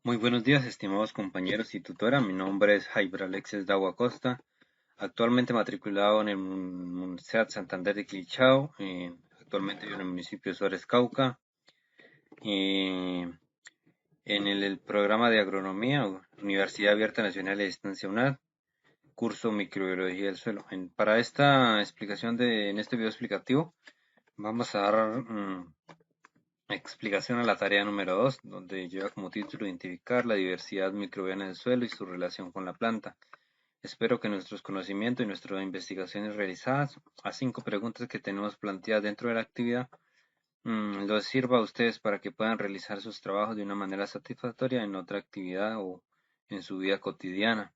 Muy buenos días, estimados compañeros y tutora. Mi nombre es Jaiber Alexis Dagua Costa, actualmente matriculado en el Universidad Santander de Quilichao. Actualmente vivo en el municipio de Suárez, Cauca. eh, en el programa de agronomía, Universidad Abierta Nacional de Distancia UNAD, curso Microbiología del Suelo. Para esta explicación en este video explicativo, vamos a dar explicación a la tarea número 2, donde lleva como título identificar la diversidad microbiana del suelo y su relación con la planta. Espero que nuestros conocimientos y nuestras investigaciones realizadas a 5 preguntas que tenemos planteadas dentro de la actividad les sirva a ustedes para que puedan realizar sus trabajos de una manera satisfactoria en otra actividad o en su vida cotidiana.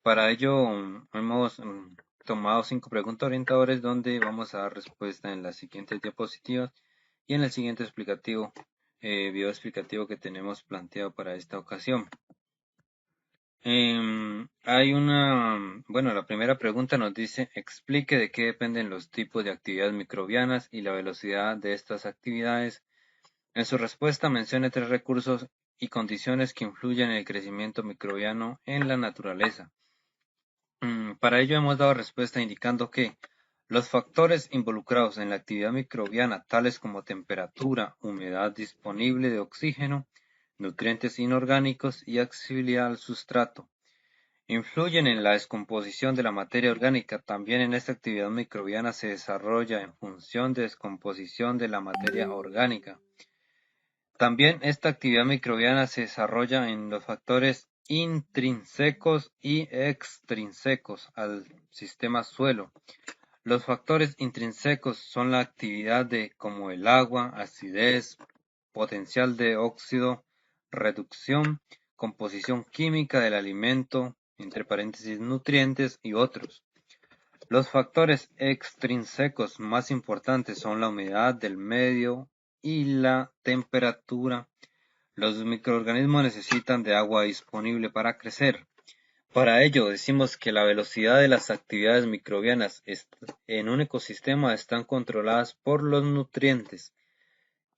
Para ello hemos tomado 5 preguntas orientadores donde vamos a dar respuesta en las siguientes diapositivas y en el siguiente video explicativo que tenemos planteado para esta ocasión. La primera pregunta nos dice, explique de qué dependen los tipos de actividades microbianas y la velocidad de estas actividades. En su respuesta mencione 3 recursos y condiciones que influyen en el crecimiento microbiano en la naturaleza. Para ello hemos dado respuesta indicando que los factores involucrados en la actividad microbiana, tales como temperatura, humedad disponible de oxígeno, nutrientes inorgánicos y accesibilidad al sustrato, influyen en la descomposición de la materia orgánica. También en esta actividad microbiana se desarrolla en función de descomposición de la materia orgánica. También esta actividad microbiana se desarrolla en los factores intrínsecos y extrínsecos al sistema suelo. Los factores intrínsecos son la actividad como el agua, acidez, potencial de óxido, reducción, composición química del alimento, entre paréntesis nutrientes y otros. Los factores extrínsecos más importantes son la humedad del medio y la temperatura. Los microorganismos necesitan de agua disponible para crecer. Para ello decimos que la velocidad de las actividades microbianas en un ecosistema están controladas por los nutrientes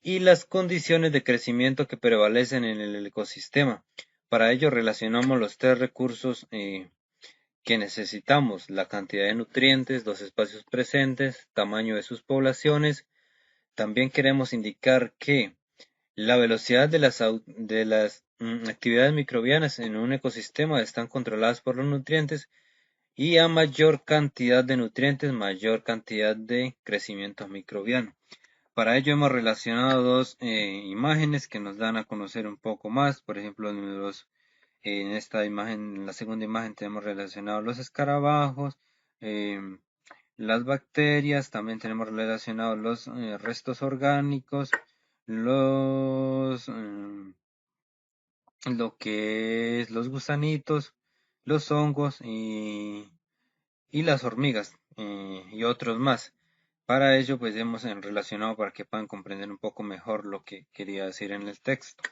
y las condiciones de crecimiento que prevalecen en el ecosistema. Para ello relacionamos los 3 recursos que necesitamos: la cantidad de nutrientes, los espacios presentes, tamaño de sus poblaciones. También queremos indicar que la velocidad de las actividades microbianas en un ecosistema están controladas por los nutrientes y a mayor cantidad de nutrientes, mayor cantidad de crecimiento microbiano. Para ello hemos relacionado 2 imágenes que nos dan a conocer un poco más. Por ejemplo, en esta imagen, en la segunda imagen tenemos relacionados los escarabajos, las bacterias, también tenemos relacionados los restos orgánicos, los lo que es los gusanitos, los hongos y las hormigas y otros más. Para ello pues hemos relacionado para que puedan comprender un poco mejor lo que quería decir en el texto.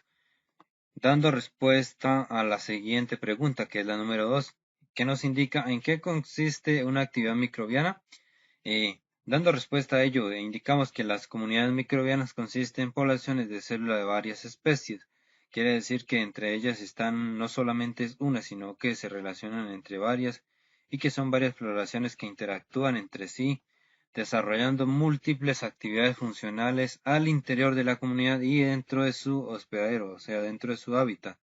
Dando respuesta a la siguiente pregunta, que es la número 2, que nos indica en qué consiste una actividad microbiana. Dando respuesta a ello, indicamos que las comunidades microbianas consisten en poblaciones de células de varias especies. Quiere decir que entre ellas están no solamente una, sino que se relacionan entre varias y que son varias poblaciones que interactúan entre sí, desarrollando múltiples actividades funcionales al interior de la comunidad y dentro de su hospedadero, o sea, dentro de su hábitat.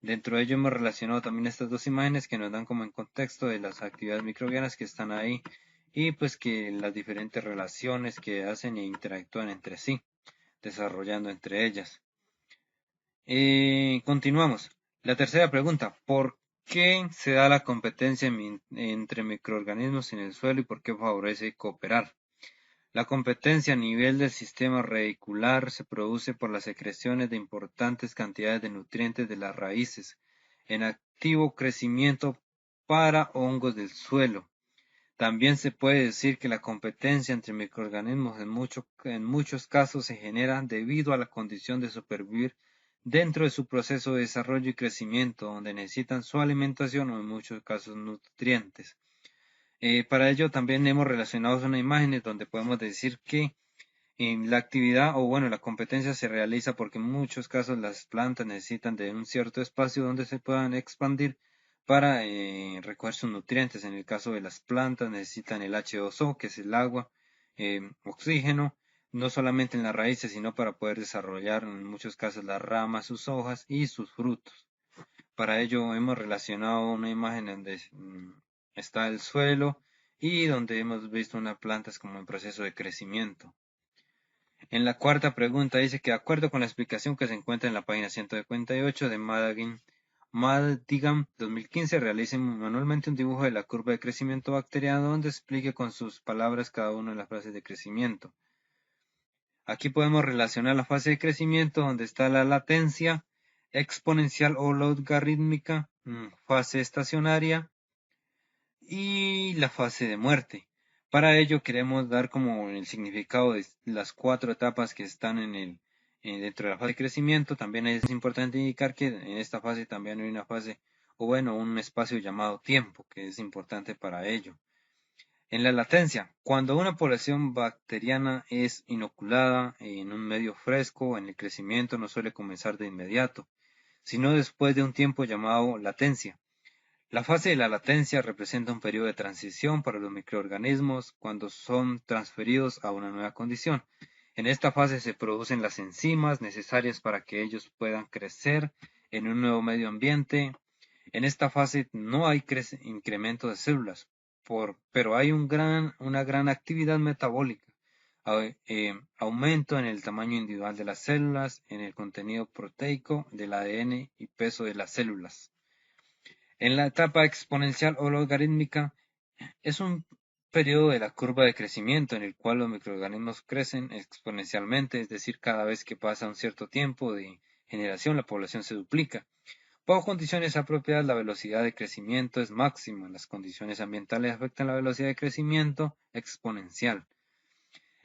Dentro de ello hemos relacionado también estas 2 imágenes que nos dan como en contexto de las actividades microbianas que están ahí y pues que las diferentes relaciones que hacen e interactúan entre sí, desarrollando entre ellas. Continuamos. La tercera pregunta, ¿por qué se da la competencia entre microorganismos en el suelo y por qué favorece cooperar? La competencia a nivel del sistema radicular se produce por las secreciones de importantes cantidades de nutrientes de las raíces en activo crecimiento para hongos del suelo. También se puede decir que la competencia entre microorganismos en muchos casos se genera debido a la condición de supervivir dentro de su proceso de desarrollo y crecimiento, donde necesitan su alimentación o en muchos casos nutrientes. Para ello también hemos relacionado unas imágenes donde podemos decir que La actividad la competencia se realiza porque en muchos casos las plantas necesitan de un cierto espacio donde se puedan expandir para recoger sus nutrientes. En el caso de las plantas necesitan el H2O, que es el agua, oxígeno, no solamente en las raíces, sino para poder desarrollar en muchos casos las ramas, sus hojas y sus frutos. Para ello hemos relacionado una imagen donde está el suelo y donde hemos visto unas plantas como en proceso de crecimiento. En la cuarta pregunta dice que de acuerdo con la explicación que se encuentra en la página 158 de Madigan 2015, realicen manualmente un dibujo de la curva de crecimiento bacteriano donde explique con sus palabras cada una de las fases de crecimiento. Aquí podemos relacionar la fase de crecimiento donde está la latencia exponencial o logarítmica, fase estacionaria y la fase de muerte. Para ello queremos dar como el significado de las 4 etapas que están dentro de la fase de crecimiento. También es importante indicar que en esta fase también hay una fase, un espacio llamado tiempo, que es importante para ello. En la latencia, cuando una población bacteriana es inoculada en un medio fresco, en el crecimiento no suele comenzar de inmediato, sino después de un tiempo llamado latencia. La fase de la latencia representa un periodo de transición para los microorganismos cuando son transferidos a una nueva condición. En esta fase se producen las enzimas necesarias para que ellos puedan crecer en un nuevo medio ambiente. En esta fase no hay incremento de células, pero hay una gran actividad metabólica, aumento en el tamaño individual de las células, en el contenido proteico del ADN y peso de las células. En la etapa exponencial o logarítmica es un periodo de la curva de crecimiento en el cual los microorganismos crecen exponencialmente, es decir, cada vez que pasa un cierto tiempo de generación la población se duplica. Bajo condiciones apropiadas la velocidad de crecimiento es máxima. Las condiciones ambientales afectan la velocidad de crecimiento exponencial.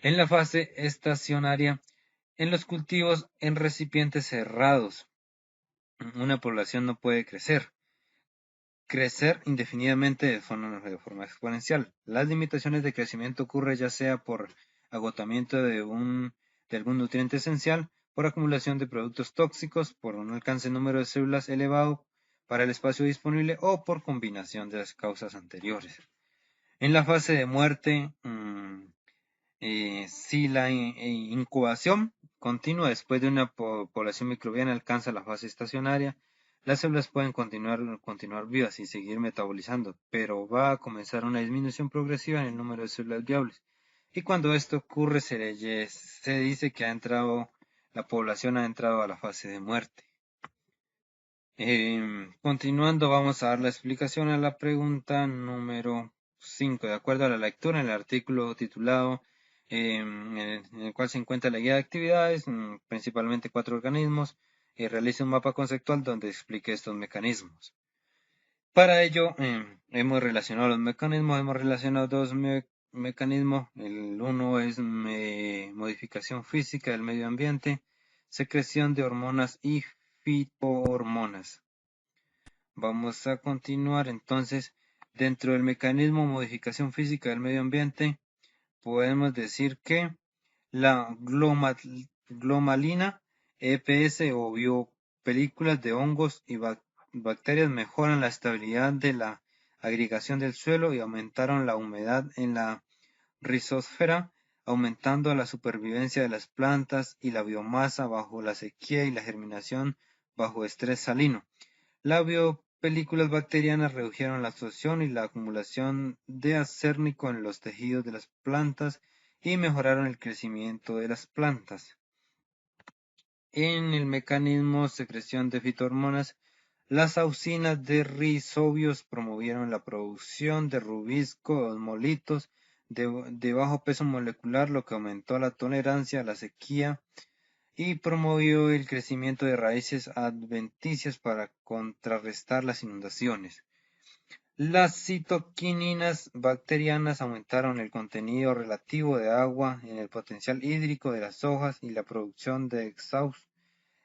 En la fase estacionaria, en los cultivos en recipientes cerrados, una población no puede crecer indefinidamente de forma exponencial. Las limitaciones de crecimiento ocurren ya sea por agotamiento de algún nutriente esencial, por acumulación de productos tóxicos, por un alcance número de células elevado para el espacio disponible o por combinación de las causas anteriores. En la fase de muerte, si la incubación continua después de una población microbiana alcanza la fase estacionaria, las células pueden continuar vivas y seguir metabolizando, pero va a comenzar una disminución progresiva en el número de células viables. Y cuando esto ocurre, se dice que la población ha entrado a la fase de muerte. Continuando, vamos a dar la explicación a la pregunta número 5. De acuerdo a la lectura en el artículo titulado en el cual se encuentra la guía de actividades, principalmente 4 organismos, realice un mapa conceptual donde explique estos mecanismos. Para ello, hemos relacionado los mecanismos, hemos relacionado dos mecanismos. El uno es modificación física del medio ambiente, secreción de hormonas y fitohormonas. Vamos a continuar entonces. Dentro del mecanismo modificación física del medio ambiente, podemos decir que la glomalina, EPS o biopelículas de hongos y bacterias mejoran la estabilidad de la agregación del suelo y aumentaron la humedad en la rizosfera, aumentando la supervivencia de las plantas y la biomasa bajo la sequía y la germinación bajo estrés salino. La biopelículas bacterianas redujeron la absorción y la acumulación de acérnico en los tejidos de las plantas y mejoraron el crecimiento de las plantas. En el mecanismo secreción de fitohormonas, las auxinas de rizobios promovieron la producción de rubisco osmolitos de bajo peso molecular, lo que aumentó la tolerancia a la sequía y promovió el crecimiento de raíces adventicias para contrarrestar las inundaciones. Las citoquininas bacterianas aumentaron el contenido relativo de agua en el potencial hídrico de las hojas y la producción de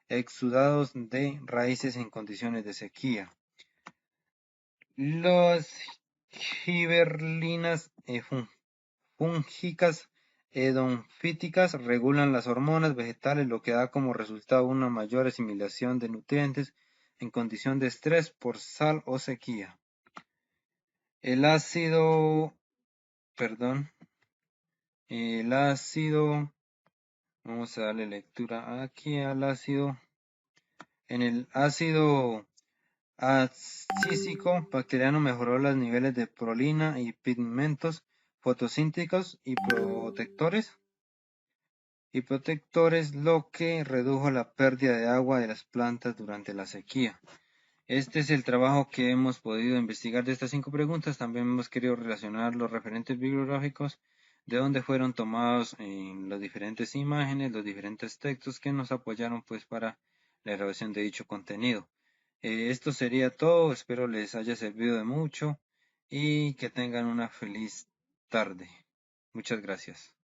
exudados de raíces en condiciones de sequía. Las giberlinas fúngicas edonfíticas regulan las hormonas vegetales, lo que da como resultado una mayor asimilación de nutrientes en condición de estrés por sal o sequía. El ácido, perdón, el ácido, vamos a darle lectura aquí al ácido. En el ácido acícico bacteriano mejoró los niveles de prolina y pigmentos fotosintéticos y protectores, lo que redujo la pérdida de agua de las plantas durante la sequía. Este es el trabajo que hemos podido investigar de estas 5 preguntas. También hemos querido relacionar los referentes bibliográficos de donde fueron tomados en las diferentes imágenes, los diferentes textos que nos apoyaron pues para la elaboración de dicho contenido. Esto sería todo, espero les haya servido de mucho y que tengan una feliz tarde. Muchas gracias.